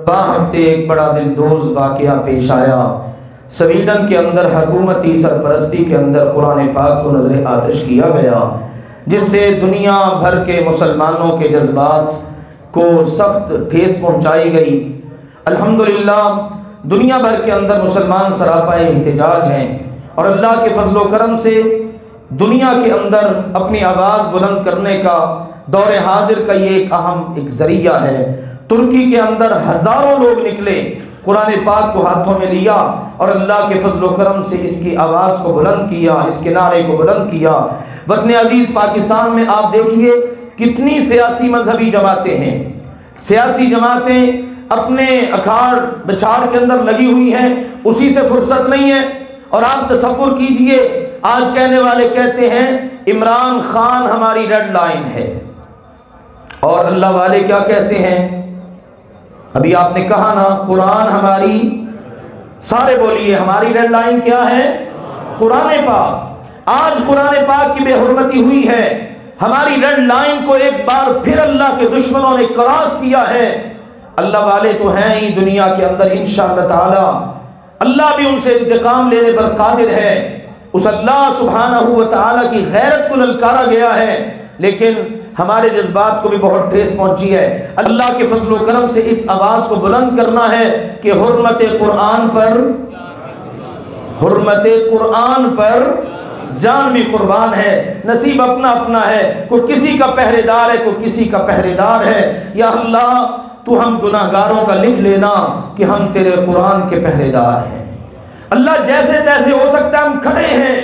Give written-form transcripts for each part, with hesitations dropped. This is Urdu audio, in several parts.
ہفتے ایک بڑا دلدوز واقعہ پیش آیا۔ سویڈن کے اندر حکومتی سرپرستی کے اندر قرآن پاک کو نظر آتش کیا گیا، جس سے دنیا بھر کے مسلمانوں کے جذبات کو سخت ٹھیس پہنچائی گئی۔ الحمدللہ دنیا بھر کے اندر مسلمان سراپائے احتجاج ہیں، اور اللہ کے فضل و کرم سے دنیا کے اندر اپنی آواز بلند کرنے کا دور حاضر کا یہ ایک اہم ذریعہ ہے۔ ترکی کے اندر ہزاروں لوگ نکلے، قرآن پاک کو ہاتھوں میں لیا اور اللہ کے فضل و کرم سے اس کی آواز کو بلند کیا، اس کے نعرے کو بلند کیا۔ وطن عزیز پاکستان میں آپ دیکھیے کتنی سیاسی مذہبی جماعتیں ہیں، سیاسی جماعتیں اپنے اکھاڑ بچھاڑ کے اندر لگی ہوئی ہیں، اسی سے فرصت نہیں ہے۔ اور آپ تصور کیجئے، آج کہنے والے کہتے ہیں عمران خان ہماری ریڈ لائن ہے، اور اللہ والے کیا کہتے ہیں؟ ابھی آپ نے کہا نا قرآن ہماری، سارے بولیے ہماری ریڈ لائن کیا ہے؟ قرآن پاک۔ آج قرآن پاک کی بے حرمتی ہوئی ہے، ہماری ریڈ لائن کو ایک بار پھر اللہ کے دشمنوں نے کراس کیا ہے۔ اللہ والے تو ہیں ہی دنیا کے اندر انشاءاللہ تعالی، اللہ بھی ان سے انتقام لینے پر قادر ہے۔ اس اللہ سبحانہ و تعالی کی غیرت کو للکارا گیا ہے، لیکن ہمارے جذبات کو بھی بہت ٹھیس پہنچی ہے۔ اللہ کے فضل و کرم سے اس آواز کو بلند کرنا ہے کہ حرمت قرآن پر جان بھی قربان ہے۔ نصیب اپنا اپنا ہے، کوئی کسی کا پہرے دار ہے، کوئی کسی کا پہرے دار ہے۔ یا اللہ تو ہم گناہگاروں کا لکھ لینا کہ ہم تیرے قرآن کے پہرے دار ہیں۔ اللہ جیسے تیسے ہو سکتا ہے ہم کھڑے ہیں،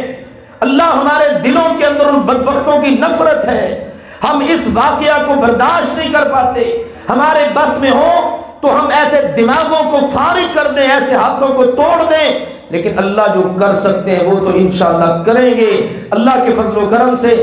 اللہ ہمارے دلوں کے اندر ان بدبختوں کی نفرت ہے، ہم اس واقعہ کو برداشت نہیں کر پاتے۔ ہمارے بس میں ہو تو ہم ایسے دماغوں کو فارغ کر دیں، ایسے ہاتھوں کو توڑ دیں، لیکن اللہ جو کر سکتے ہیں وہ تو انشاءاللہ کریں گے۔ اللہ کے فضل و کرم سے